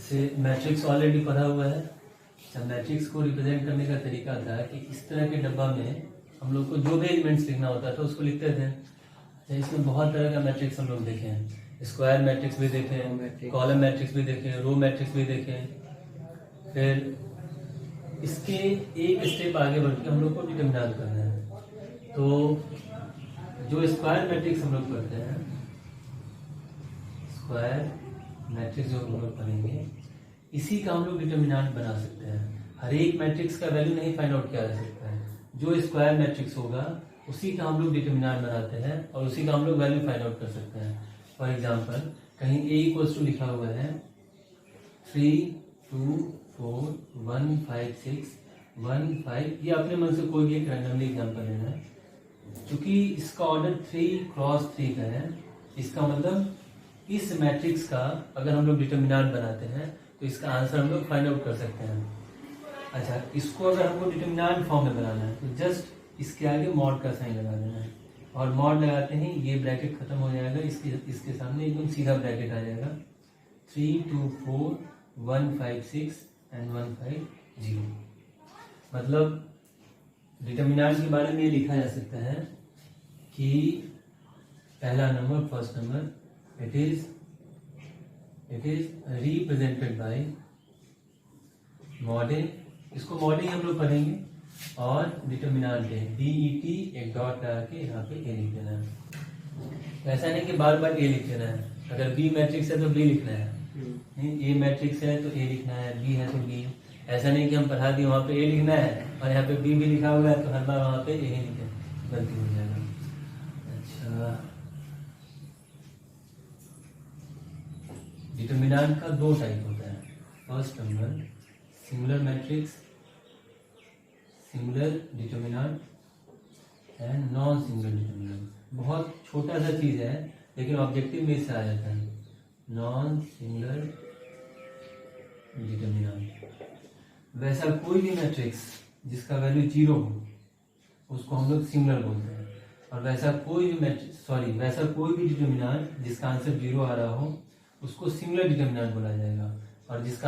से matrix already पढ़ा हुआ है। अच्छा, मैट्रिक्स को रिप्रेजेंट करने का तरीका था कि इस तरह के डब्बा में हम लोग को जो भी एलिमेंट्स लिखना होता था उसको लिखते थे। अच्छा, इसमें बहुत तरह का मैट्रिक्स हम लोग देखे हैं। स्क्वायर मैट्रिक्स भी देखे हैं, कॉलम मैट्रिक्स भी देखे हैं, रो मैट्रिक्स भी देखे हैं। फिर इसके एक स्टेप आगे बढ़ के हम लोग को डिटरमिनेंट करना है। तो जो स्क्वायर मैट्रिक्स हम लोग पढ़ते हैं, स्क्वायर मैट्रिक्स जो हम लोग पढ़ेंगे, इसी का हम लोग डिटरमिनेंट बना सकते हैं। हर एक मैट्रिक्स का वैल्यू नहीं फाइंड आउट किया जा सकता है। जो स्क्वायर मैट्रिक्स होगा उसी का हम लोग डिटरमिनेंट बनाते हैं और उसी का हम लोग वैल्यू फाइंड आउट कर सकते हैं। फॉर एग्जांपल, कहीं a इक्वल्स टू लिखा हुआ है 3 2 4 1 5 6 1 5, ये अपने मन से कोई भी एक रैंडमली एग्जांपल लेना है। क्योंकि इसका ऑर्डर 3 क्रॉस 3 का है, इसका मतलब इस मैट्रिक्स का अगर हम लोग डिटरमिनेंट बनाते हैं तो इसका आंसर हम लोग फाइंड आउट कर सकते हैं। अच्छा, इसको अगर हमको डिटरमिनेंट फॉर्म में बनाना है तो जस्ट इसके आगे मॉड का साइन लगा देना है, और मॉड लगाते ही ये ब्रैकेट खत्म हो जाएगा, इसके सामने एकदम सीधा ब्रैकेट आ जाएगा। 3 2 4 1 5 6 एंड 1 5 0। मतलब डिटरमिनेंट के बारे में ये लिखा जा सकता है कि पहला number, first number, it is represented by mod a। इसको मॉडिंग हम लोग पढ़ेंगे, और डिटरमिनेंट है DET एक डॉट लगा के यहाँ पे a लिख देना है। ऐसा नहीं कि बार बार a लिख देना है। अगर B मैट्रिक्स है तो B लिखना है, A मैट्रिक्स है तो A लिखना है, B है तो B। ऐसा नहीं कि हम पढ़ा दिए वहाँ पे A लिखना है और यहाँ पे B भी लिखा हुआ है तो हर बार वहाँ पे A ही लिखे, गलती हो जाएगा। अच्छा, डिटरमिनेंट का दो टाइप होता है। First number singular matrix, singular determinant and non singular determinant. बहुत छोटा सा चीज है लेकिन ऑब्जेक्टिव में इससे आ जाता है, नॉन सिंगुलर डिटरमिनेंट। वैसा कोई भी मैट्रिक्स जिसका वैल्यू 0 हो उसको हम लोग सिंगुलर बोलते हैं, और वैसा कोई भी डिटरमिनेंट जिसका आंसर 0 आ रहा हो उसको सिंगुलर डिटरमिनेंट बोला जाएगा, और जिस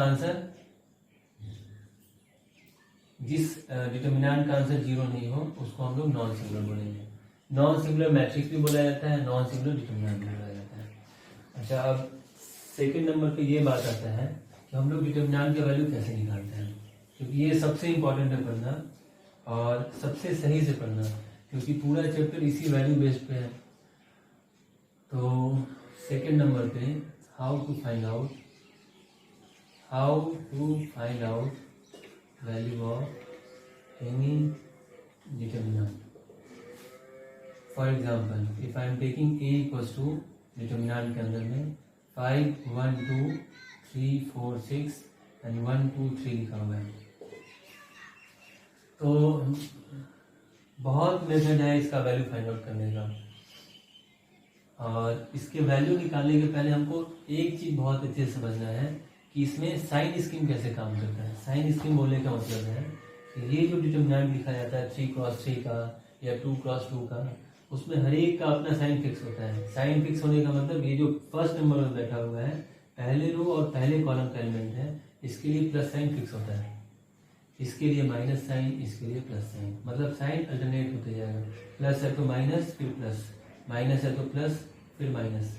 डिटरमिनेंट का आंसर 0 नहीं हो उसको हम लोग नॉन सिंगुलर बोलेंगे। नॉन सिंगुलर मैट्रिक्स भी बोला जाता है, नॉन सिंगुलर डिटरमिनेंट भी बोला जाता है। अच्छा, अब सेकंड नंबर पे ये बात आता है कि हम लोग डिटरमिनेंट का वैल्यू कैसे निकालते हैं, क्योंकि ये सबसे इंपॉर्टेंट है पढ़ना, और सबसे सही से पढ़ना, क्योंकि पूरा चैप्टर इसी वैल्यू बेस्ड पे है। तो सेकंड नंबर पे how to find out value of any determinant. For example, if I am taking a equals to determinant के अंदर में 5 1 2 3 4 6 and 1 2 3 लिखा हुआ है, तो बहुत मेथड है इसका वैल्यू फाइंड आउट करने का। और इसके वैल्यू निकालने के पहले हमको एक चीज बहुत अच्छे से समझना है कि इसमें साइन स्कीम कैसे काम करता है। साइन स्कीम बोलने का मतलब है कि ये जो डिटरमिनेंट लिखा जाता है 3 क्रॉस 3 का या 2 क्रॉस 2 का, उसमें हर एक का अपना साइन फिक्स होता है। साइन फिक्स होने का मतलब ये जो फर्स्ट नंबर में बैठा हुआ है, पहले रो और पहले कॉलम का एलिमेंट है, इसके लिए प्लस साइन फिक्स होता है, इसके लिए माइनस साइन, इसके लिए प्लस साइन। मतलब साइन अल्टरनेट होते जाएगा, प्लस है तो माइनस फिर प्लस, माइनस है तो प्लस फिर माइनस,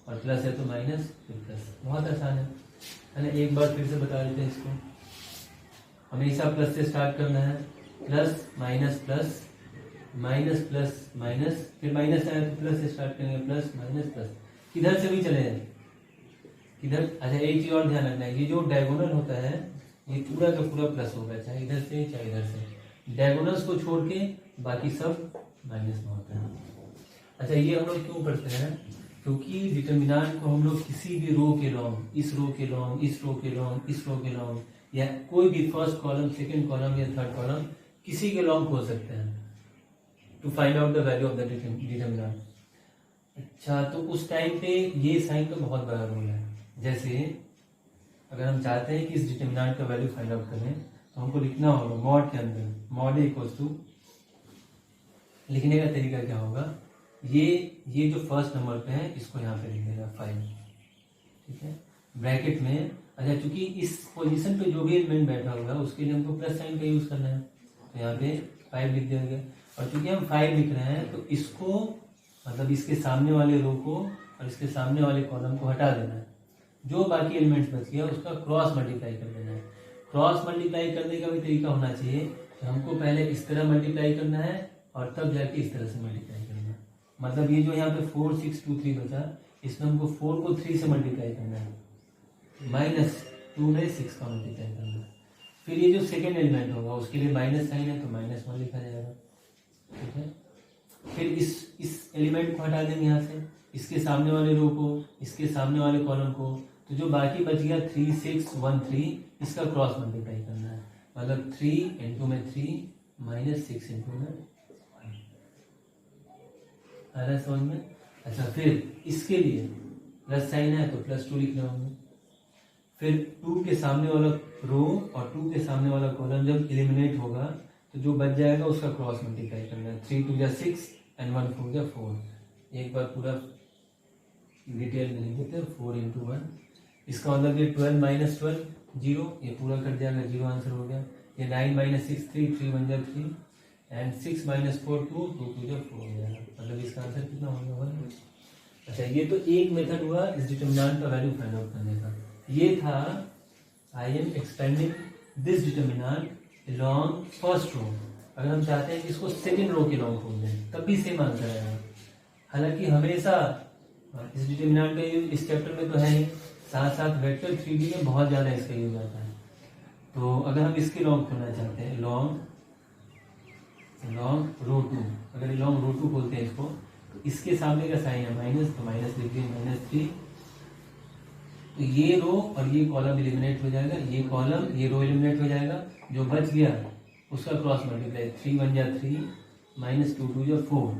और प्लस है तो माइनस फिर प्लस। बहुत आसान है ना। एक बार फिर से बता देते हैं इसको। हमेशा प्लस से स्टार्ट करना है, plus minus plus, minus plus minus, फिर माइनस आया तो प्लस से स्टार्ट करेंगे, प्लस माइनस प्लस, किधर से भी चले जाए किधर। अच्छा, एक चीज और ध्यान रखना है, ये जो डायगोनल होता है ये पूरा का पूरा प्लस होगा, चाहे इधर से चाहे इधर से। डायगोनल्स को छोड़ के बाकी सब माइनस में होता है। अच्छा, ये हम लोग क्यों पढ़ते हैं, क्योंकि डिटरमिनेंट को हम लोग किसी भी रो के लॉन्ग, इस रो के लॉन्ग, इस रो के लॉन्ग, इस रो के लॉन्ग, या कोई भी फर्स्ट कॉलम, सेकंड कॉलम या थर्ड कॉलम, किसी के लॉन्ग खोल सकते हैं to find out the value of the determinant. अच्छा, तो उस टाइम पे ये साइन का बहुत बड़ा रोल है। जैसे अगर हम चाहते हैं कि इस डिटरमिनेंट का वैल्यू फाइंड आउट करें तो हमको लिखना होगा मॉड के अंदर, मॉड ए इक्वल्स टू, लिखने का तरीका क्या होगा, ये जो फर्स्ट नंबर पे है इसको यहाँ पे लिख देगा 5, ठीक है, ब्रैकेट में अच्छा, चूंकि इस पोजीशन पे जो भी एलिमेंट बैठा होगा उसके लिए हमको प्लस साइन का यूज करना है, तो यहाँ पे 5 लिख दिया गया। और चूंकि हम 5 लिख रहे हैं तो इसको मतलब इसके सामने वाले रो को और इसके सामने वाले कॉलम को हटा देना है। जो बाकी एलिमेंट्स बच गया उसका क्रॉस मल्टीप्लाई कर देना है। क्रॉस मल्टीप्लाई करने का भी तरीका होना चाहिए कि हमको पहले इस तरह मल्टीप्लाई करना है और तब जाके इस तरह से मल्टीप्लाई करना है। मतलब ये जो यहाँ पे 4 6 2 3 बचा, इसमें हमको 4 को 3 से मल्टीप्लाई करना है, -2 में 6 का मल्टीप्लाई करना है। फिर ये जो सेकेंड एलिमेंट होगा उसके लिए माइनस साइन है तो -1 लिखा जाएगा, ठीक है। फिर इस एलिमेंट को हटा देंगे यहाँ से, इसके सामने वाले रो को, इसके सामने वाले कॉलम को, तो जो बाकी बच गया 3 6 1 3, इसका क्रॉस मल्टीप्लाई करना है। मतलब 3 इंटू में 3 -6 इंटू में 1। आ रहा है समझ में? अच्छा, फिर इसके लिए प्लस साइन है तो +2 लिखना होगा। फिर 2 के सामने वाला रो और 2 के सामने वाला कॉलम जब एलिमिनेट होगा तो जो बच जाएगा उसका क्रॉस मल्टीप्लाई करना है। 3 2 6 एंड 1 4 4। एक बार पूरा डिटेल में लिख देते हैं, 4 इंटू 1। इसका मतलब ये 12 - 12 0, ये पूरा कट जाएगा, 0 आंसर हो गया। ये 9 - 6 3 3 1 3 एंड 6 - 4 2 2 2 4 हो जाएगा। मतलब इसका आंसर कितना होगा 1। अच्छा, ये तो एक मेथड हुआ इस डिटरमिनेंट का वैल्यू फाइंड आउट करने का। ये था I am expanding this determinant along first row. अगर हम चाहते हैं कि इसको सेकंड रो के लॉन्ग खोल दें तब भी सेम आंसर आएगा। हालांकि हमेशा इस डिटरमिनेंट का यूज इस चैप्टर में तो है ही, साथ साथ वेक्टर 3D में बहुत ज्यादा इसका यूज आता है। तो अगर हम इसके लॉन्ग खोलना चाहते हैं, लॉन्ग रो 2, अगर लॉन्ग रो 2 खोलते हैं इसको, तो इसके सामने का साइन है माइनस, तो माइनस लिख दिए, -3। तो ये रो और ये कॉलम एलिमिनेट हो जाएगा, ये कॉलम ये रो एलिमिनेट हो जाएगा। जो बच गया उसका क्रॉस मल्टीप्लाई, 3 1 3 -2 2 4।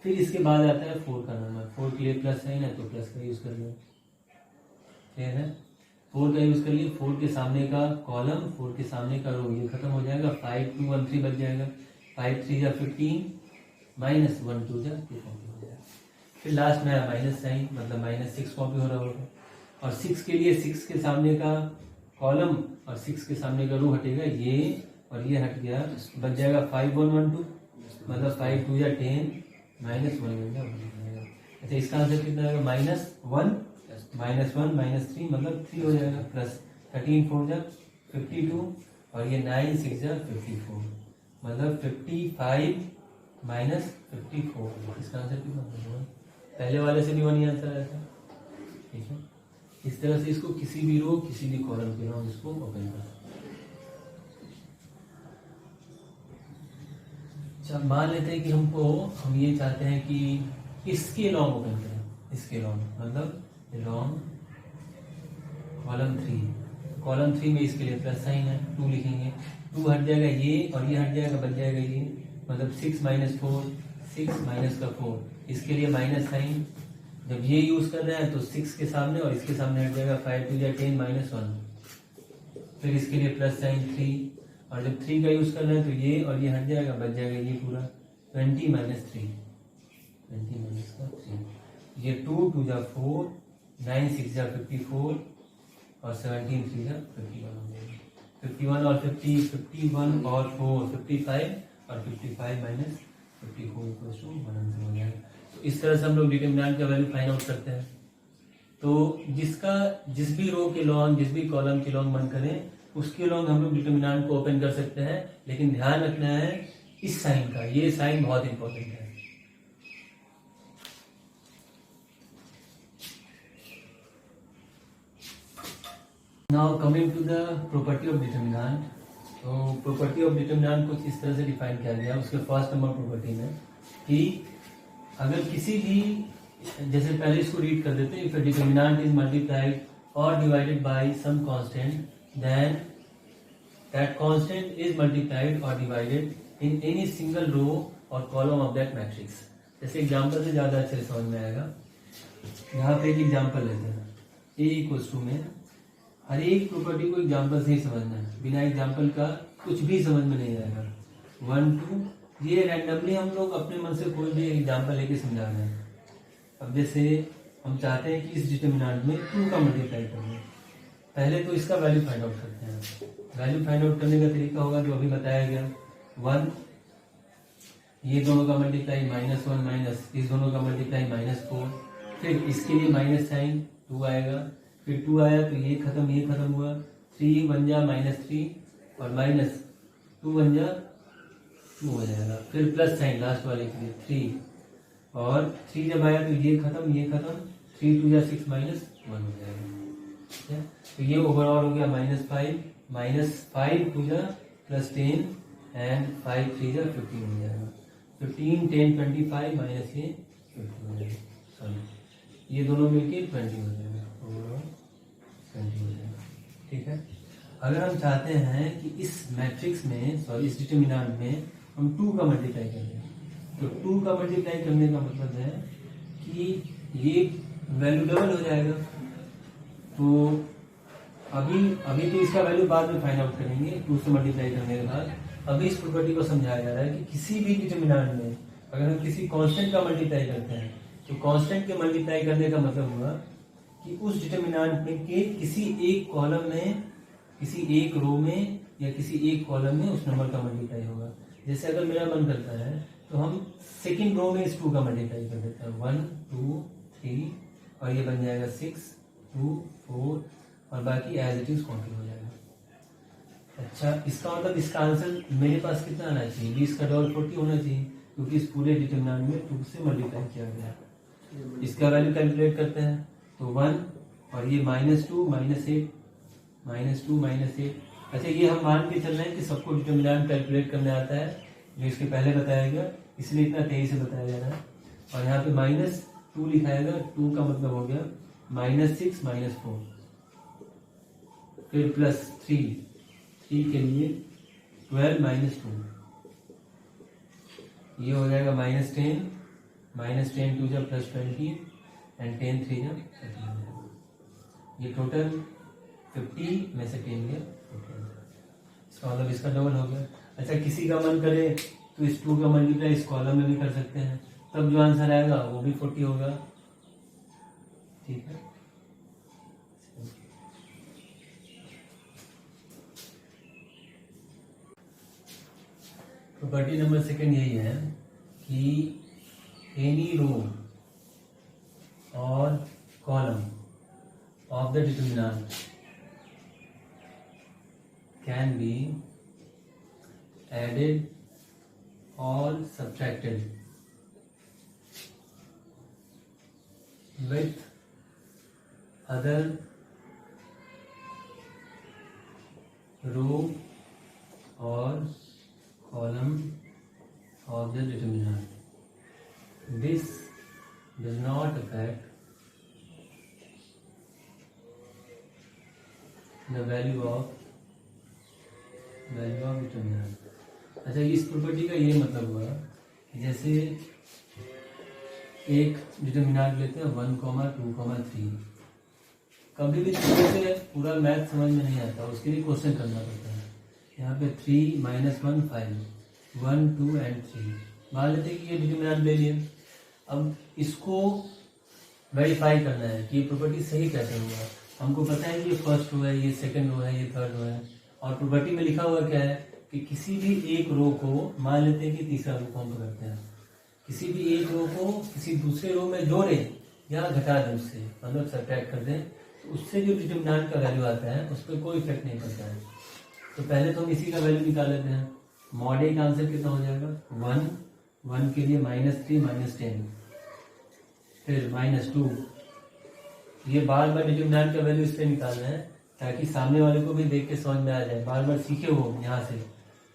फिर इसके बाद आता है 4 का नंबर। 4 के लिए प्लस साइन है तो प्लस का यूज कर लिया, ठीक है। 4 का यूज कर लिए, 4 के सामने का कॉलम 4 के सामने का रो, ये खत्म हो जाएगा। 5 2 1 3 बच जाएगा, 5 3 15 -1 2 2 कॉपी हो जाएगा। फिर लास्ट में आया माइनस साइन, मतलब -6 कॉपी हो रहा होगा। और 6 के लिए 6 के सामने का कॉलम और 6 के सामने का रो हटेगा, ये और ये हट गया, बच जाएगा 5 1 1 2, मतलब 5 2 10 -1 1 जाएगा। अच्छा, इसका आंसर कितना आएगा -1 -3, मतलब 3 हो जाएगा। प्लस 13 4 52 और ये 9 6 54, मतलब 55 -54। इसका आंसर कितना होगा? पहले वाले से भी 1 ही आंसर आया था, ठीक है। इस तरह से इसको किसी भी रो किसी भी कॉलम के नाम इसको ओपन कर। अच्छा, मान लेते हैं कि हम ये चाहते हैं कि इसके लॉन्ग ओपन करें, इसके लॉन्ग मतलब लॉन्ग कॉलम 3 में इसके लिए प्लस साइन है, 2 लिखेंगे। 2 हट जाएगा ये और ये हट जाएगा, बच जाएगा ये, मतलब 6 - 4 6 माइनस का 4, इसके लिए माइनस साइन। जब ये यूज कर रहे हैं तो 6 के सामने और इसके सामने हट जाएगा 5 2 10 -1। फिर इसके लिए प्लस साइन 3, और जब 3 का यूज कर रहे हैं तो ये और ये हट जाएगा, बच जाएगा ये पूरा 20 - 3 20 - 3। ये 2 2 4 9 6 54 और 17 3 51 हो जाएगा। 51 और 50 51 और 4 55 और 55 - 54 1 आंसर हो जाएगा। तो इस तरह से हम लोग डिटरमिनेंट का वैल्यू फाइंड आउट करते हैं। तो जिस भी रो के लॉन्ग जिस भी कॉलम के लॉन्ग मन करें उसके लॉन्ग हम लोग डिटरमिनेंट को ओपन कर सकते हैं, लेकिन ध्यान रखना है इस साइन का, ये साइन बहुत इंपॉर्टेंट है। Now coming to the property of determinant. तो प्रॉपर्टी ऑफ डिटरमिनेंट कुछ इस तरह से डिफाइन किया गया उसके फर्स्ट नंबर प्रॉपर्टी में कि अगर किसी भी, जैसे पहले इसको रीड कर देते हैं, इफ डिटरमिनेंट इज मल्टीप्लाइड और divided by some constant then that constant is multiplied or divided in any single row or column of that matrix। जैसे एग्जांपल से ज्यादा अच्छे से समझ में आएगा। यहाँ पे एक एग्जांपल लेते हैं, a इक्वल्स टू में हर एक प्रॉपर्टी को एग्जांपल से ही समझना है, बिना एग्जांपल का कुछ भी समझ में नहीं आएगा। 1 2 ये रैंडमली हम लोग अपने मन से कोई भी एग्जांपल लेके समझा रहे हैं। अब जैसे हम चाहते हैं कि इस डिटरमिनेंट में 2 का मल्टीप्लाई करना है, पहले तो इसका वैल्यू फाइंड आउट करते हैं। वैल्यू फाइंड आउट करने का तरीका होगा जो अभी बताया गया, 1, ये दोनों का मल्टीप्लाई -1 माइनस इस दोनों का मल्टीप्लाई -4, फिर इसके लिए माइनस साइन 2 आएगा, फिर 2 आया तो ये खत्म हुआ, 3 1 जा -3 और -2 1 जा 2 हो जाएगा, फिर प्लस साइन लास्ट वाले के लिए 3 और 3 जब आया तो ये खत्म 3 2 जा 6 -1 हो जाएगा। ठीक है, तो ये ओवरऑल हो गया -5 2 जा +10 एंड 5 3 जा 15 हो जाएगा। 15 10 25 माइनस ये 50 हो जाएगा, सॉरी ये दोनों मिलके 20 हो जाएगा, ओवरऑल 20 हो जाएगा। ठीक है, अगर हम चाहते हैं कि इस मैट्रिक्स में इस डिटरमिनेंट में हम 2 का मल्टीप्लाई करें, तो 2 का मल्टीप्लाई करने का मतलब है कि ये वैल्यू डबल हो जाएगा। तो अभी तो इसका वैल्यू बाद में फाइंड आउट करेंगे 2 से मल्टीप्लाई करने के बाद। अभी इस प्रॉपर्टी को समझाया जा रहा है कि किसी भी डिटरमिनेंट में अगर हम किसी कांस्टेंट का मल्टीप्लाई करते हैं तो कांस्टेंट के मल्टीप्लाई करने का मतलब हुआ कि उस डिटरमिनेंट में के किसी एक कॉलम में, किसी एक रो में या किसी एक कॉलम में उस नंबर का मल्टीप्लाई होगा। जैसे अगर मेरा मन करता है तो हम सेकंड रो में इस 2 का मल्टीप्लाई कर देते हैं, 1 2 3 और ये बन जाएगा 6 2 4 और बाकी एज इट इज कॉन्टिन्यू हो जाएगा। अच्छा, इसका मतलब इसका आंसर मेरे पास कितना आना चाहिए, 20 का डबल 40 होना चाहिए, क्योंकि इस पूरे डिटरमिनेंट में 2 से मल्टीप्लाई किया गया। इसका वैल्यू कैलकुलेट करते हैं तो 1 और ये -2 -8। अच्छा, ये हम मान के चल रहे हैं कि सबको डिटरमिनेंट कैलकुलेट करने आता है, जो इसके पहले बताया गया, इसलिए इतना तेजी से बताया जा रहा है। और यहाँ पे -2 लिखाएगा, 2 का मतलब हो गया -6 -4, फिर +3 के लिए 12 -2, ये हो जाएगा -10 2 जा +20 एंड 10 3 जा 30। ये टोटल 50 में से 10 गया, इसका मतलब इसका डबल हो गया। अच्छा, किसी का मन करे तो इस 2 का मल्टीप्लाई इस कॉलम में भी कर सकते हैं, तब जो आंसर आएगा वो भी 40 होगा। ठीक है, प्रॉपर्टी नंबर 2 यही है कि एनी रो और column of the determinant can be added or subtracted with other row or column of the determinant. This does not affect the value of determinant. अच्छा, इस प्रॉपर्टी का ये मतलब हुआ कि जैसे एक डिटरमिनेंट लेते हैं 1, 2, 3, कभी भी छोटे से पूरा मैथ समझ में नहीं आता, उसके लिए क्वेश्चन करना पड़ता है। यहाँ पे 3 -1 5 1 2 एंड 3 मान लेते हैं कि ये डिटरमिनेंट ले लिए। अब इसको वेरीफाई करना है कि ये प्रॉपर्टी सही कैसे हुआ। हमको पता है कि ये फर्स्ट रो है, ये सेकंड रो है, ये थर्ड रो है, और प्रॉपर्टी में लिखा हुआ क्या है कि किसी भी एक रो को मान लेते हैं कि तीसरा रो को हम करते हैं, किसी भी एक रो को किसी दूसरे रो में जोड़े या घटा दें, उससे मतलब सब्ट्रैक्ट कर दें, तो उससे जो डिटरमिनेंट का वैल्यू आता है उस पर कोई इफेक्ट नहीं पड़ता है। तो पहले तो हम इसी का वैल्यू निकाल लेते हैं। मॉड ए का आंसर कितना हो जाएगा 1 के लिए -3 -10, फिर -2। ये बार बार डिटरमिनेंट का वैल्यू इस पर निकालना है ताकि सामने वाले को भी देख के समझ में आ जाए, बार बार सीखे हो यहाँ से,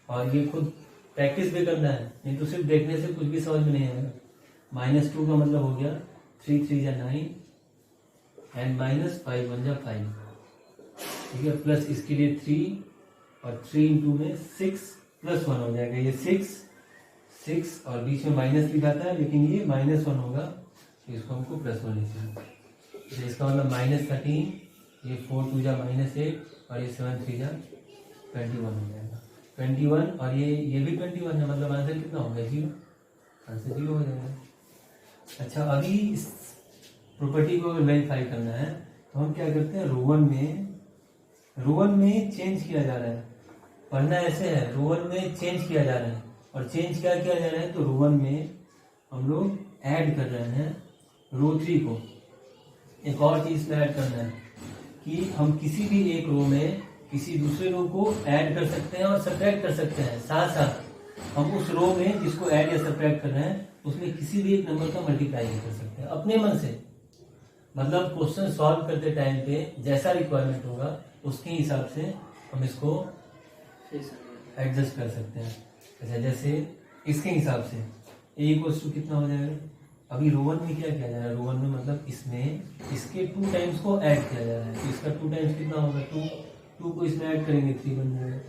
और ये खुद प्रैक्टिस भी करना है, नहीं तो सिर्फ देखने से कुछ भी समझ में नहीं आएगा। -2 का मतलब हो गया 3 3 जा 9 एंड -5 1 जा 5। ठीक है, प्लस इसके लिए 3 और 3 इंटू में 6 +1 हो जाएगा। ये 6 और बीच में माइनस लिखाता है, लेकिन ये -1 होगा, तो इसको हमको +1 लिखना है। तो इसका मतलब -13, ये 4 2 जा -8 और ये 7 3 जा 21 हो जाएगा। 21 और ये भी 21 है, मतलब आंसर कितना होगा 0, आंसर 0 हो जाएगा। अच्छा, अभी इस प्रॉपर्टी को अगर वेरीफाई करना है तो हम क्या करते हैं, रो 1 में रो वन में चेंज किया जा रहा है, पढ़ना ऐसे है, रो वन में चेंज किया जा रहा है। और चेंज क्या किया जा रहा है, तो रो वन में हम लोग ऐड कर रहे हैं रो थ्री को। एक और चीज में ऐड करना है कि हम किसी भी एक रो में किसी दूसरे रो को ऐड कर सकते हैं और सब्ट्रैक्ट कर सकते हैं। साथ साथ हम उस रो में जिसको ऐड या सब्ट्रैक्ट कर रहे हैं उसमें किसी भी एक नंबर का मल्टीप्लाई कर सकते हैं अपने मन से। मतलब क्वेश्चन सॉल्व करते टाइम पे जैसा रिक्वायरमेंट होगा उसके हिसाब से हम इसको एडजस्ट कर सकते हैं। अच्छा, जैसे इसके हिसाब से a इक्वल्स टू कितना हो जाएगा, अभी रो वन में क्या किया जा रहा है, रो वन में मतलब इसमें इसके 2 टाइम्स को ऐड किया जा रहा है। तो इसका 2 टाइम्स कितना होगा, 2 को इसमें ऐड करेंगे 3 बन जाएगा।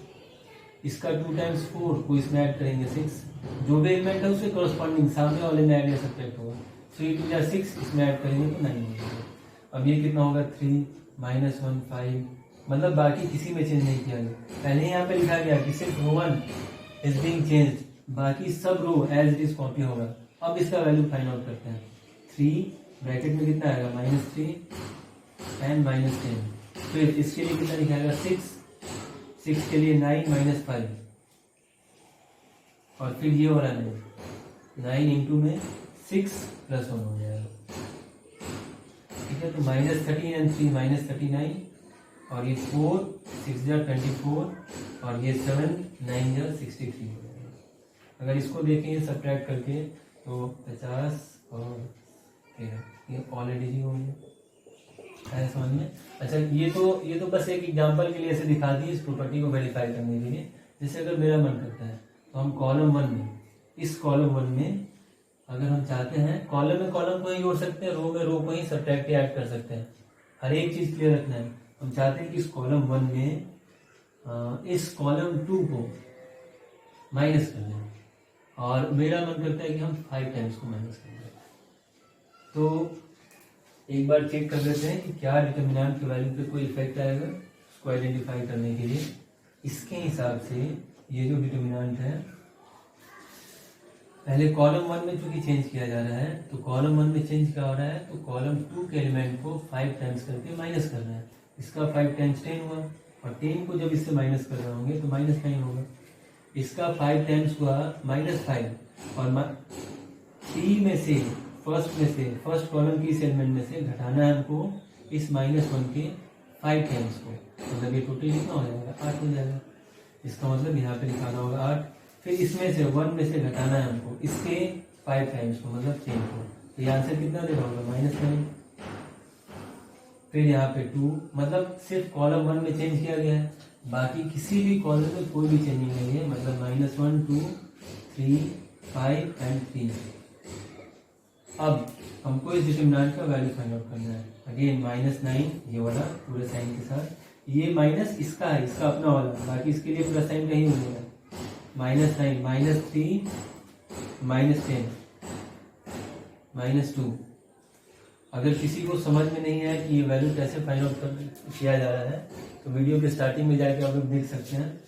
इसका 2 टाइम्स 4 को इसमें ऐड करेंगे 6, जो भी एलिमेंट है उससे कॉरस्पॉन्डिंग सामने वाले में ऐड या सब्ट्रैक्ट होगा। 3 2 या 6 इसमें ऐड करेंगे तो 9 हो जाएगा। अब ये कितना होगा 3 -1 5, मतलब बाकी किसी में चेंज नहीं किया गया। पहले यहाँ पे लिखा गया कि सिर्फ रो वन इज बीइंग चेंज्ड, बाकी सब रो एज इट इज कॉपी होगा। अब इसका वैल्यू फाइंड आउट करते हैं। 3 ब्रैकेट में कितना आएगा -3 एंड -10। फिर इसके लिए कितना लिखाएगा 6 के लिए 9 -5, और फिर ये हो रहा है 9 इंटू में 6 + 1 हो जाएगा। ठीक है, तो -13 एंड 3 -39, और ये 4 6 जा 24, और ये 7 9 जा 63 हो जाएगा। अगर इसको देखें सब्ट्रैक्ट करके तो 50 और 13, ये ऑलरेडी ही हो गया है समझ में। अच्छा, ये तो बस एक एग्जांपल के लिए ऐसे दिखा दी इस प्रॉपर्टी को वेरीफाई करने के लिए। जैसे अगर मेरा मन करता है तो हम कॉलम वन में, इस कॉलम वन में अगर हम चाहते हैं, कॉलम में कॉलम को ही जोड़ सकते हैं, रो में रो को ही सब्ट्रैक्ट ऐड कर सकते हैं। हर एक चीज क्लियर रखना है। हम चाहते हैं कि इस कॉलम वन में इस कॉलम 2 को माइनस कर दें, और मेरा मन करता है कि हम 5 टाइम्स को माइनस कर दें। तो एक बार चेक कर लेते हैं कि क्या डिटर्मिनेंट की वैल्यू पे कोई इफेक्ट आएगा, उसको आइडेंटिफाई करने के लिए। इसके हिसाब से ये जो डिटर्मिनेंट है, पहले कॉलम वन में चूंकि चेंज किया जा रहा है, तो कॉलम वन में चेंज क्या हो रहा है, तो कॉलम 2 के एलिमेंट को 5 टाइम्स करके माइनस कर रहे हैं। इसका 5 टाइम्स 10 हुआ, और 10 को जब इससे माइनस कर रहे होंगे तो -9 होगा। इसका 5 टाइम्स हुआ -5, और 3 में से फर्स्ट कॉलम की इस एलिमेंट में से घटाना है हमको इस -1 के 5 टाइम्स को, मतलब ये टोटल कितना हो जाएगा 8 हो जाएगा। इसका मतलब यहाँ पे लिखाना होगा 8। फिर इसमें से 1 में से घटाना है हमको इसके 5 टाइम्स को, मतलब 10 को। तो ये आंसर कितना दे रहा होगा -9। फिर यहाँ पे 2, मतलब सिर्फ कॉलम 1 में चेंज किया गया है, बाकी किसी भी कॉलम में कोई भी चेंजिंग नहीं है। मतलब -1 2 3 5 एंड 3। अब हमको इस डिटरमिनेंट का वैल्यू फाइंड आउट करना है। अगेन -9 ये वाला पूरे साइन के साथ, ये माइनस इसका है, इसका अपना वाला, बाकी इसके लिए पूरा साइन नहीं मिलेगा। -9 -3 -10 -2। अगर किसी को समझ में नहीं है कि ये वैल्यू कैसे फाइंड आउट किया जा रहा है, तो वीडियो के स्टार्टिंग में जाके आप लोग देख सकते हैं।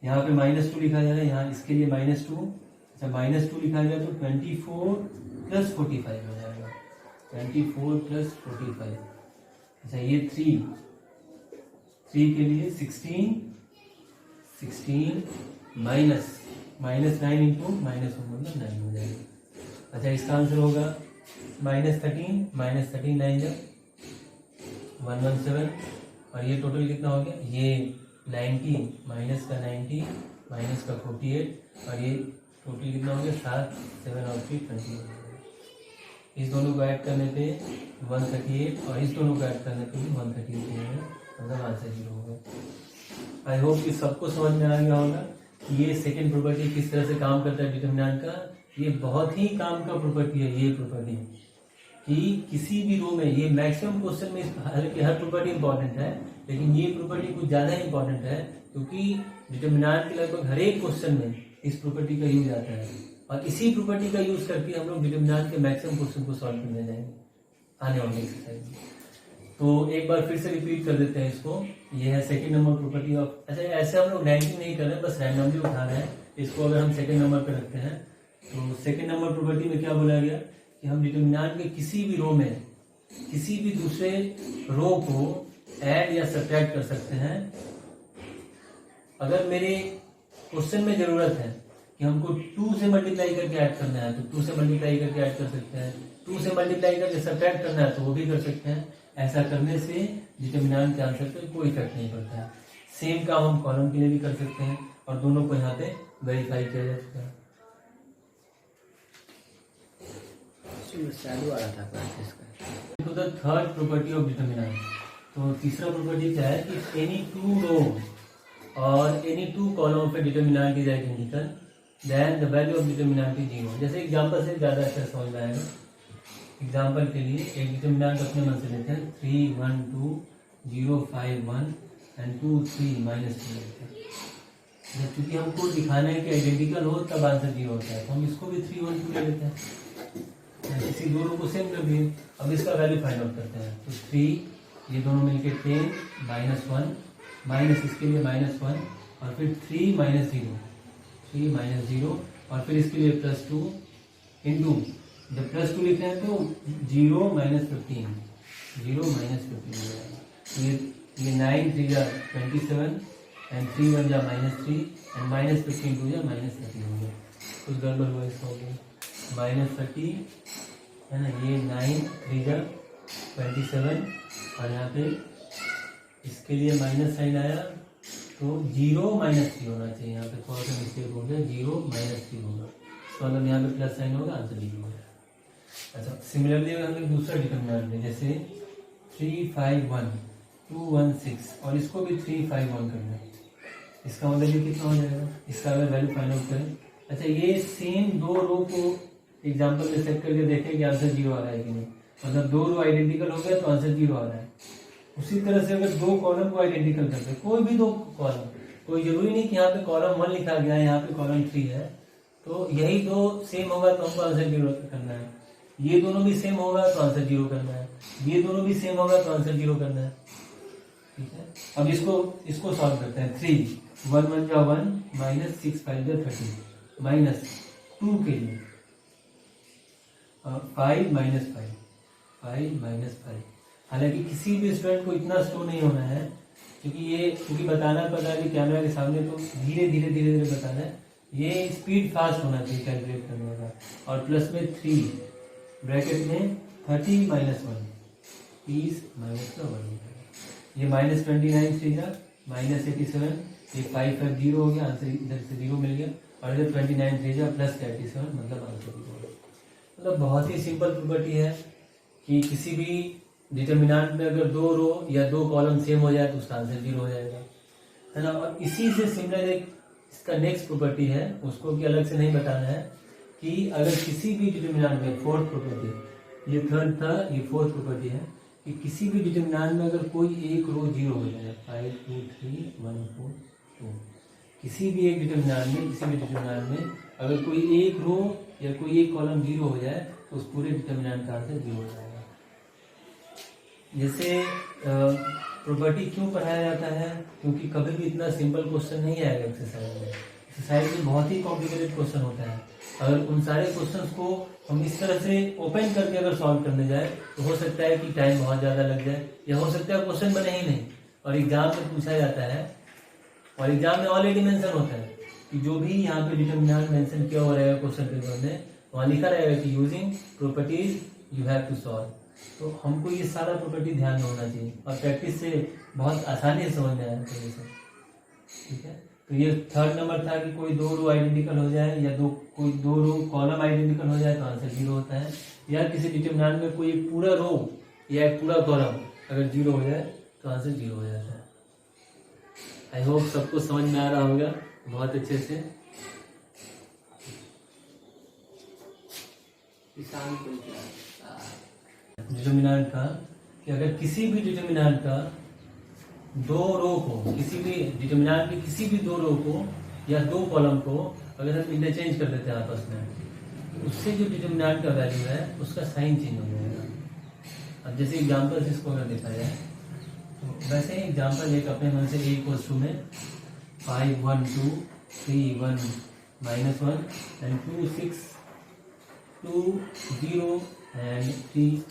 यहाँ पे -2 लिखा जा रहा है, यहाँ इसके लिए -2। अच्छा, -2 लिखा गया तो 24 + 45 हो जाएगा। 24 + 45। अच्छा, ये 3 के लिए 16 -9 इंटू -1 मतलब 9 हो जाएगा। अच्छा, इसका आंसर होगा -13 9 जा 117, और ये टोटल कितना हो गया, ये 90 माइनस का 90 माइनस का 48, और ये टोटल कितना हो गया 7 7 और 3 20। इस दोनों को ऐड करने पे 138, और इस दोनों को ऐड करने पे भी 138 है, मतलब आंसर 0 होगा। आई होप कि सबको समझ में आ गया होगा कि ये सेकंड प्रॉपर्टी किस तरह से काम करता है डिटरमिनेंट का। ये बहुत ही काम का प्रॉपर्टी है ये प्रॉपर्टी, कि किसी भी रो में, ये मैक्सिमम क्वेश्चन में, हालांकि हर प्रॉपर्टी इंपॉर्टेंट है, लेकिन ये प्रॉपर्टी कुछ ज्यादा इंपॉर्टेंट है, क्योंकि डिटरमिनेंट के लगभग हर एक क्वेश्चन में इस प्रॉपर्टी का यूज आता है, और इसी प्रॉपर्टी का यूज करके हम लोग डिटरमिनेंट के मैक्सिमम क्वेश्चन को सॉल्व करने जाएंगे आने वाले एक्सरसाइज में। तो एक बार फिर से रिपीट कर देते हैं इसको। ये है सेकंड नंबर प्रॉपर्टी ऑफ, अच्छा ऐसे हम लोग रैंकिंग नहीं कर रहे हैं, बस रैंडमली उठा रहे हैं। इसको अगर हम सेकंड नंबर पे रखते हैं, तो सेकंड नंबर प्रॉपर्टी में क्या बोला गया कि हम डिटरमिनेंट के किसी भी रो में किसी भी दूसरे रो को ऐड या सब्ट्रैक्ट कर सकते हैं। अगर मेरे क्वेश्चन में जरूरत है कि हमको 2 से मल्टीप्लाई करके ऐड करना है तो 2 से मल्टीप्लाई करके ऐड कर सकते हैं, 2 से मल्टीप्लाई करके सब्ट्रैक्ट करना है तो वो भी कर सकते हैं। ऐसा करने से डिटरमिनेंट के आंसर पे कोई इफेक्ट नहीं पड़ता है। सेम काम हम कॉलम के लिए भी कर सकते हैं और दोनों को यहाँ पे वेरीफाई किया जा सकता है। चालू आ रहा था क्लासेस का। तो the third property of determinant, तो तीसरा प्रॉपर्टी क्या है कि एनी 2 रो और एनी 2 कॉलम पे determinant is identical then the value of determinant is 0। जैसे एग्जांपल से ज़्यादा अच्छा समझ में आएगा। एग्जांपल के लिए एक डिटरमिनेंट अपने मन से लेते हैं 3 1 2 0 5 1 एंड 2 3 -3 लेते हैं। जब चूंकि हमको दिखाना है कि आइडेंटिकल हो तब आंसर 0 होता है तो हम इसको भी 3 1 2 ले लेते हैं। किसी दो रो को सेम कर दिए। अब इसका वैल्यू फाइंड आउट करते हैं तो 3 ये दोनों मिलके 10 -1 माइनस इसके लिए -1 और फिर 3 -0 और फिर इसके लिए +2 इंटू जब +2 लिखते हैं तो 0 -15 ये 9 3 जा 27 एंड 3 1 जा -3 एंड -15 2 जा -30 हो गया। कुछ गड़बड़ हुआ इसका हो गया -30 है ना, ये 9 3 जा 27 और यहाँ पे इसके लिए माइनस साइन आया तो 0 -3 होना चाहिए। यहाँ पे थोड़ा सा मिस्टेक हो गया, 0 -3 होगा तो मतलब यहाँ पे प्लस साइन होगा, आंसर 0 होगा। अच्छा सिमिलरली अगर हम दूसरा डिटरमिनेंट लें जैसे 3 5 1 2 1 6 और इसको भी 3 5 1 करना है, इसका मतलब ये कितना हो जाएगा, इसका अगर वैल्यू फाइंड आउट करें। अच्छा ये सेम 2 रो को एग्जाम्पल में सेट करके देखें कि आंसर 0 आ रहा है कि नहीं, मतलब 2 रो आइडेंटिकल हो गया तो आंसर 0 आ रहा है। उसी तरह से अगर 2 कॉलम को आइडेंटिकल करते हैं, कोई भी 2 कॉलम, कोई जरूरी नहीं कि यहाँ पे कॉलम 1 लिखा गया है यहाँ पे कॉलम 3 है, तो यही 2 सेम होगा तो हमको आंसर 0 करना है। ये दोनों भी सेम होगा तो आंसर 0 करना है, ये दोनों भी सेम होगा तो आंसर 0 करना है। ठीक है, अब इसको सॉल्व करते हैं। 3 1 1 जा 1 -6 5 जा 30 -2 के लिए 5 -5। हालांकि किसी भी स्टूडेंट को इतना स्लो नहीं होना है क्योंकि बताना पता है कि कैमरा के सामने तो धीरे धीरे बताना है। ये स्पीड फास्ट होना चाहिए कैलकुलेट करने का। और प्लस में 3 ब्रैकेट में 30 -1 30 -1 ये -29 3 जा -87 ये 5 5 0 हो गया, आंसर इधर से 0 मिल गया और इधर 29 3 जा +87 मतलब आंसर 0 होगा। मतलब बहुत ही सिंपल प्रॉपर्टी है कि किसी भी डिटरमिनेंट में अगर 2 रो या 2 कॉलम सेम हो जाए तो उसका आंसर 0 हो जाएगा, है ना। और इसी से सिमिलर एक इसका नेक्स्ट प्रॉपर्टी है, उसको भी अलग से नहीं बताना है कि अगर किसी भी डिटरमिनेंट में फोर्थ प्रॉपर्टी, ये थर्ड था ये फोर्थ प्रॉपर्टी है कि किसी भी डिटरमिनेंट में अगर कोई एक रो 0 हो जाए 5 2 3 1 4 2 किसी भी एक डिटरमिनेंट में अगर कोई एक रो या कोई एक कॉलम 0 हो जाए तो उस पूरे डिटरमिनेंट का आंसर 0 हो जाएगा। जैसे प्रॉपर्टी क्यों पढ़ाया जाता है, क्योंकि कभी भी इतना सिंपल क्वेश्चन नहीं आएगा एक्सरसाइज में। एक्सरसाइज में बहुत ही कॉम्प्लिकेटेड क्वेश्चन होता है। अगर उन सारे क्वेश्चंस को हम इस तरह से ओपन करके अगर सॉल्व करने जाए तो हो सकता है कि टाइम बहुत ज़्यादा लग जाए या हो सकता है क्वेश्चन बने ही नहीं और एग्जाम में पूछा जाता है और एग्जाम में ऑलरेडी मेंशन होता है कि जो भी यहाँ पे डिटरमिनेंट मेंशन किया हुआ रहेगा क्वेश्चन पेपर में वहाँ लिखा रहेगा कि using properties you have to solve. तो हमको ये सारा प्रॉपर्टी ध्यान में होना चाहिए और प्रैक्टिस से बहुत आसानी से समझ में आया है। ठीक है, तो ये थर्ड नंबर था कि कोई 2 रो आइडेंटिकल हो जाए या कोई 2 रो कॉलम आइडेंटिकल हो जाए तो आंसर 0 होता है, या किसी डिटरमिनेंट में कोई एक पूरा रो या एक पूरा कॉलम अगर 0 हो जाए तो आंसर 0 हो जाता है। आई होप सबको समझ में आ रहा होगा बहुत अच्छे से। डिटरमिनेंट का कि अगर किसी भी डिटरमिनेंट का 2 रो को किसी भी डिटरमिनेंट के किसी भी 2 रो को या 2 कॉलम को अगर हम इंटरचेंज कर देते हैं आपस में तो उससे जो डिटरमिनेंट का वैल्यू है उसका साइन चेंज हो जाएगा। अब जैसे एग्जांपल से इसको अगर देखा जाए तो वैसे ही एग्जांपल एक अपने मन से a इक्वल्स टू में 5 1 2 3 1 -1 एंड 2 6 2 0 एंड 3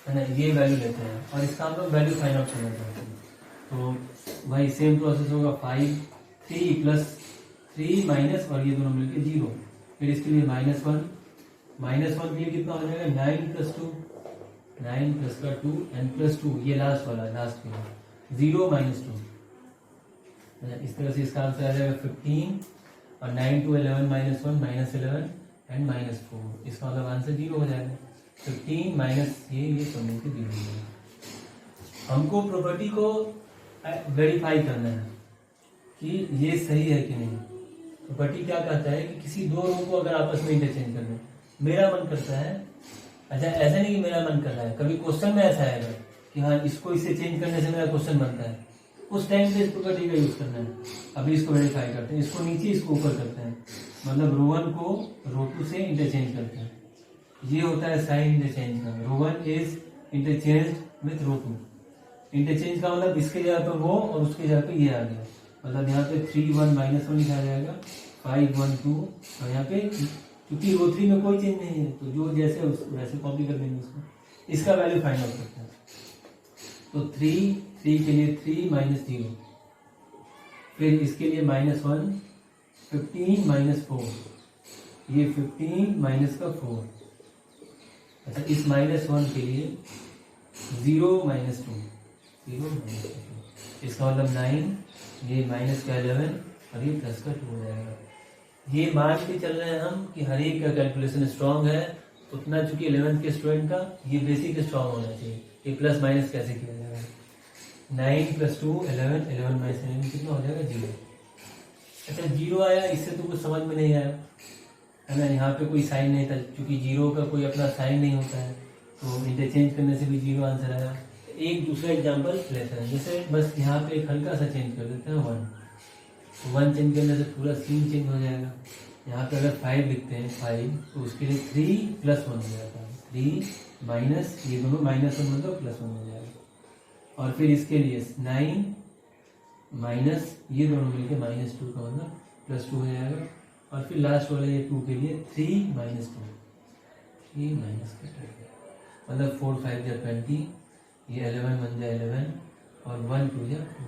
है ना, ये वैल्यू लेते हैं और इसका हम लोग वैल्यू फाइंड आउट करना चाहते हैं। तो भाई सेम प्रोसेस होगा, 5 3 प्लस 3 माइनस और ये दोनों मिलकर 0। फिर इसके लिए -1 के लिए कितना हो जाएगा 9 प्लस 2, 9 प्लस का 2 एंड प्लस 2, ये लास्ट वाला लास्ट के लिए 0 -2। इस तरह से इसका आंसर आ जाएगा 15 और 9 to 11 -1 -11 एंड -4। इसका मतलब आंसर 0 हो जाएगा। 15 माइनस ये सब मिलकर 0 हो जाएगा। हमको प्रॉपर्टी को वेरीफाई करना है कि ये सही है कि नहीं। प्रॉपर्टी क्या कहता है कि किसी दो रो को अगर आपस में इंटरचेंज कर दें, मेरा मन करता है, अच्छा ऐसा नहीं कि मेरा मन कर रहा है, कभी क्वेश्चन में ऐसा आएगा कि हाँ इसको इससे चेंज करने से मेरा क्वेश्चन बनता है, उस टाइम पे इस प्रॉपर्टी का यूज करना है। अभी इसको वेरीफाई करते हैं, इसको नीचे इसको ऊपर करते हैं, मतलब रो 1 को रो 2 से इंटरचेंज करते हैं। ये होता है साइन इंटरचेंज का। Row 1 is interchange with row 2। Interchange का मतलब इसके जगह पर वो और उसके जगह पे ये आ गया, मतलब यहाँ पे 3 1 -1 लिखा जाएगा, 5 1 2 और यहाँ पे क्योंकि रो 3 में कोई चेंज नहीं है तो जो जैसे वैसे कॉपी कर देंगे उसको। इसका वैल्यू फाइंड आउट करते हैं। तो 3 के लिए 3 -0, फिर इसके लिए -1, 15 -4, ये 15 माइनस का 4। अच्छा इस -1 के लिए 0 -2, 0 -2, इसका मतलब 9, ये माइनस का 11 और ये प्लस का 2 हो जाएगा। ये मान के चल रहे हैं हम कि हर एक का कैलकुलेशन स्ट्रांग है, उतना चूंकि 11th के स्टूडेंट का ये बेसिक स्ट्रांग होना चाहिए। ये प्लस माइनस कैसे किया जाएगा, 9 + 2 11, 11 - 11 कितना हो जाएगा 0। अच्छा 0 आया, इससे तो कुछ समझ में नहीं आया, है ना, यहाँ पे कोई साइन नहीं था, क्योंकि 0 का कोई अपना साइन नहीं होता है, तो इंटरचेंज करने से भी 0 आंसर आया। एक दूसरा एग्जाम्पल लेते हैं, जैसे बस यहाँ पे एक हल्का सा चेंज कर देते हैं 1, तो 1 चेंज करने से पूरा सीन चेंज हो जाएगा। यहाँ पे अगर 5 लिखते हैं 5, तो उसके लिए 3 + 1 हो जाता है, 3 माइनस ये दोनों -1 मतलब +1 हो जाएगा। और फिर इसके लिए 9 माइनस ये दोनों मिलकर -2 का मतलब +2 हो जाएगा। और फिर लास्ट वाले ये 2 के लिए 3 - 2, 3 - 2 मतलब 4 5 या 20, ये 11 1 जा 11 और 1 2 जा 2।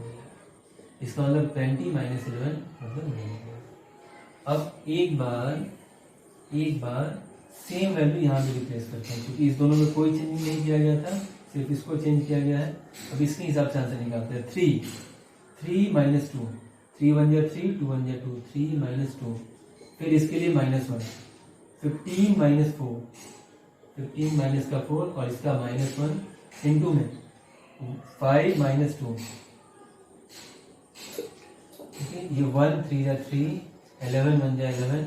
इसका मतलब 20 - 11 मतलब 9। अब एक बार सेम वैल्यू यहाँ पे रिप्लेस करते हैं, क्योंकि इस दोनों में कोई चेंज नहीं किया गया था, सिर्फ इसको चेंज किया गया है। अब इसके हिसाब से आंसर निकालते हैं। 3 - 2, 3 1 जा 3, 2 1 जा 2, 3 - 2। फिर इसके लिए -1, 15 - 4, 15 माइनस का 4 और इसका -1 इंटू में 5 - 2, ठीक है। ये 1 3 जा 3, 11 1 जा 11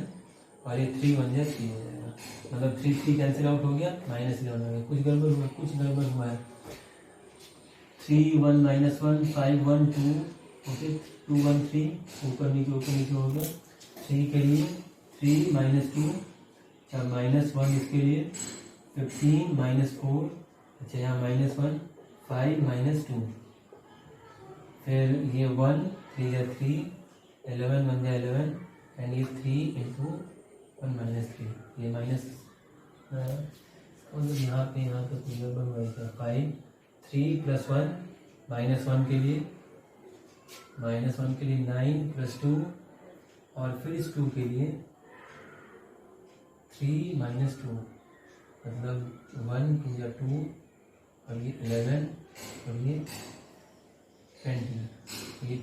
और ये 3 1 जा 3 हो जाएगा, मतलब 3 3 कैंसिल आउट हो गया, -11 हो गया। कुछ गड़बड़ हुआ है। 3 1 -1 5 1 2, ओके, 2 1 3, ऊपर नीचे हो गया। 3 के लिए 3 - 2, अच्छा -1 इसके लिए 15 - 4, अच्छा यहाँ -1 5 - 2, फिर ये 1 3 जा 3, 11 1 जा 11 एंड ये 3 इंटू 1 - 3, ये माइनस मतलब यहाँ पे कुछ गड़बड़ हुआ है। 5 3 + 1 -1 के लिए 9 + 2 और फिर इस 2 के लिए 3 - 2, मतलब 1 2 या 2 और ये 11 और ये 20, ये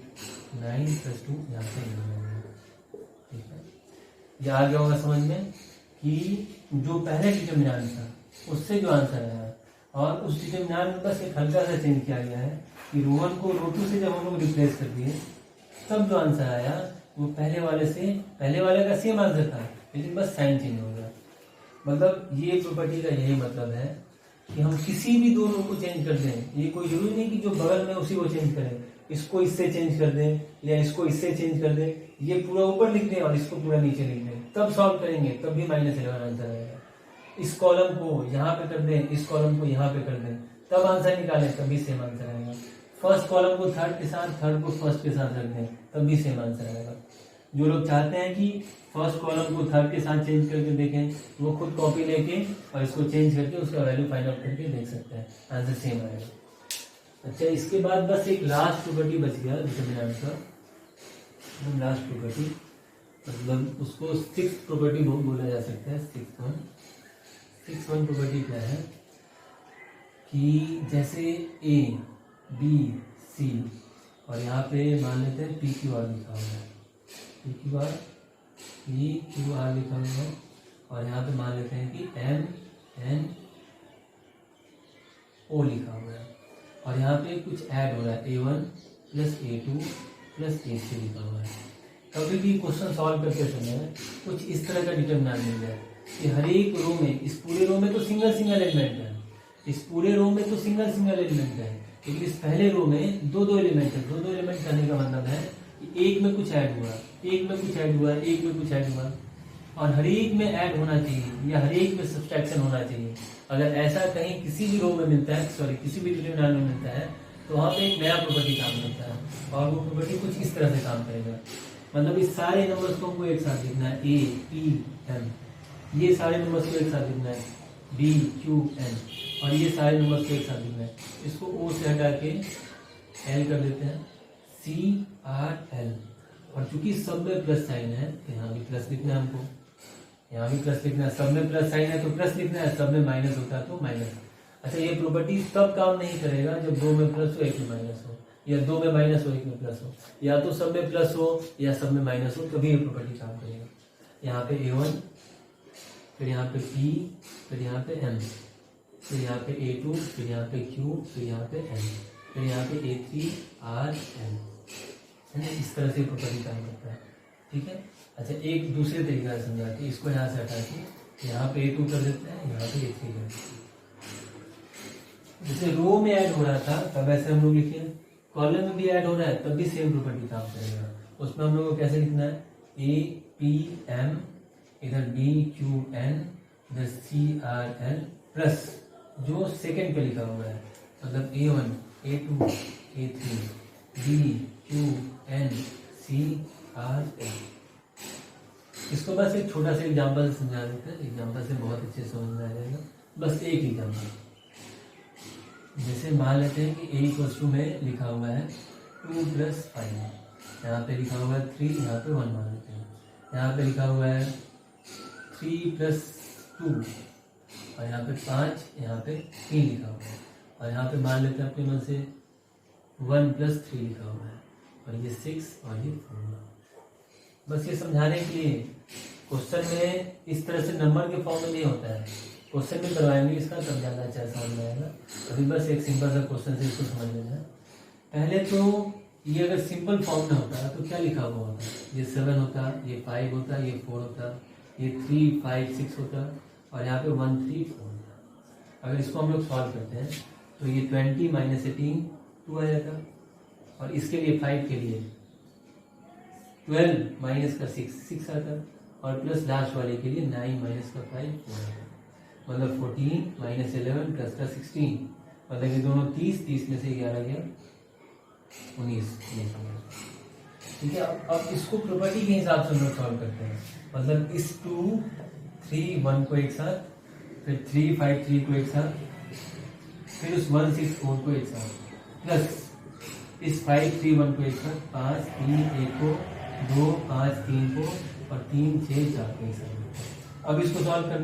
9 + 2 यहाँ पे 11, ठीक है। ये आ गया होगा समझ में कि जो पहले डिटरमिनेंट था उससे जो आंसर आया, और उस डिटरमिनेंट में बस एक हल्का सा चेंज किया गया है कि रो 1 को रो 2 से जब हम लोग रिप्लेस कर दिए, तब जो आंसर आया वो पहले वाले का सेम आंसर था, लेकिन बस साइन चेंज हो गया। मतलब ये प्रॉपर्टी का यही मतलब है कि हम किसी भी दो रो को चेंज कर दें, ये कोई जरूरी नहीं कि जो बगल में उसी को चेंज करें, इसको इससे चेंज कर दें या इसको इससे चेंज कर दें, ये पूरा ऊपर लिख दें और इसको पूरा नीचे लिख दें, तब सॉल्व करेंगे तब भी -11 आंसर आएगा। इस कॉलम को यहाँ पे कर दें, इस कॉलम को यहाँ पे कर दें, तब आंसर निकालें तब भी सेम आंसर आएगा। फर्स्ट कॉलम को थर्ड के साथ, थर्ड को फर्स्ट के साथ रख दें, तब भी सेम आंसर आएगा। जो लोग चाहते हैं कि फर्स्ट कॉलम को थर्ड के साथ चेंज करके देखें, वो खुद कॉपी लेके और इसको चेंज करके उसका वैल्यू फाइंड आउट करके देख सकते हैं, आंसर सेम आएगा। अच्छा, इसके बाद बस एक लास्ट प्रॉपर्टी बच गया डिटरमिनेंट का, लास्ट प्रॉपर्टी, मतलब उसको सिक्स प्रॉपर्टी बोला जा सकता है। सिक्स वन प्रॉपर्टी क्या है कि जैसे ए बी सी और यहाँ पे मान लेते हैं पी क्यू आर लिखा हुआ है, पी क्यू आर लिखा हुआ है, और यहाँ पे मान लेते हैं कि एम एन ओ लिखा हुआ है, और यहाँ पे कुछ ऐड हो रहा है A1 plus A2 plus A3 लिखा हुआ है। कभी भी क्वेश्चन सॉल्व करते समय कुछ इस तरह का डिटरमिनेंट मिल जाए कि हर एक रो में, इस पूरे रो में तो सिंगल एलिमेंट है, इस पूरे रो में तो सिंगल एलिमेंट है, लेकिन इस पहले रो में दो एलिमेंट है। दो एलिमेंट करने का मतलब है कि एक में कुछ ऐड हुआ, एक में कुछ ऐड हुआ, एक में कुछ ऐड हुआ, और हर एक में ऐड होना चाहिए या हर एक में सब्सट्रैक्शन होना चाहिए। अगर ऐसा कहीं किसी भी रो में मिलता है, सॉरी किसी भी डिटरमिनेंट में मिलता है, तो वहाँ पे एक नया प्रॉपर्टी काम करता है, और वो प्रॉपर्टी कुछ इस तरह से काम करेगा। मतलब इस सारे नंबर्स को हमको एक साथ लिखना है, ए पी एम, ये सारे नंबर्स को एक साथ लिखना है, बी क्यू एन, और ये सारे नंबर्स को एक साथ लिखना है। इसको ओ से हटा के एल कर देते हैं, सी आर एल, और चूंकि सब में प्लस साइन है तो यहाँ भी प्लस लिखना है हमको, यहाँ भी प्लस लिखना है। सब में प्लस साइन है तो प्लस लिखना है, सब में माइनस होता है तो माइनस। अच्छा, ये प्रॉपर्टी तब काम नहीं करेगा जब दो में प्लस हो एक में माइनस हो, या दो में माइनस हो एक में प्लस हो, या तो सब में प्लस हो या सब में माइनस हो, तभी ये प्रॉपर्टी काम करेगा। यहाँ पे A1, फिर यहाँ पे P, फिर यहाँ पे M, फिर यहाँ पे A2, फिर यहाँ पे Q, फिर यहाँ पे N, फिर यहाँ पे A3 R N, है ना। इस तरह से प्रॉपर्टी काम करता है, ठीक है। अच्छा, एक दूसरे तरीका से समझाते हैं, इसको यहाँ से हटा के यहाँ पे A2 कर देते हैं, यहाँ पे A3 कर देते हैं। जैसे रो में ऐड हो रहा था तब ऐसे हम लोग लिखे, कॉलम में भी ऐड हो रहा है तब भी सेम प्रॉपर्टी काम करेगा। उसमें हम लोग को कैसे लिखना है, ए पी एम, इधर डी क्यू एन, इधर सी आर एल, प्लस जो सेकेंड पे लिखा हुआ है, मतलब A1 A2 A3 D Q N C R L. इसको बस एक छोटा सा एग्जाम्पल से समझा देते हैं, एग्जाम्पल से बहुत अच्छे से समझ में आ जाएगा। बस एक एग्जाम्पल, जैसे मान लेते हैं कि a इक्वल्स टू में लिखा हुआ है 2 + 5, यहाँ पे लिखा हुआ है 3, यहाँ पे 1 मान लेते हैं। यहाँ पे लिखा हुआ है 3 + 2, और यहाँ पे 5, यहाँ पे 3 लिखा हुआ है, और यहाँ पे मान लेते हैं अपने मन से 1 + 3 लिखा हुआ है, और ये 6 और ये 4। बस ये समझाने के लिए, क्वेश्चन में इस तरह से नंबर के फॉर्म में नहीं होता है, क्वेश्चन में करवाएंगे इसका तब ज़्यादा अच्छा समझ में आएगा। अभी बस एक सिंपल सा क्वेश्चन से इसको समझ लेना है। पहले तो ये अगर सिंपल फॉर्म में होता तो क्या लिखा हुआ होता, ये 7 होता, ये 5 होता, ये 4 होता, ये 3 5 6 होता, और यहाँ पे 1 3 4 होता। अगर इसको हम लोग सॉल्व करते हैं तो ये 20 - 18 2 आ जाता, और इसके लिए 5 के लिए 12 - 6 आता, और प्लस लास्ट वाले के लिए 9 - 5 4 आता, मतलब 14 - 11 + 16, मतलब ये दोनों 30 में से 11 गया 19। ठीक है, अब इसको प्रॉपर्टी के हिसाब से हम लोग सॉल्व करते हैं, मतलब इस 2 3 1 को एक साथ, फिर 3 5 3 को एक साथ, फिर उस 1 6 4 को एक साथ, प्लस इस 5 3 1 को एक साथ, 5 3 1 को, 2 5 3 को, और 3 6 4 को एक साथ। अब इसको सॉल्व करना है।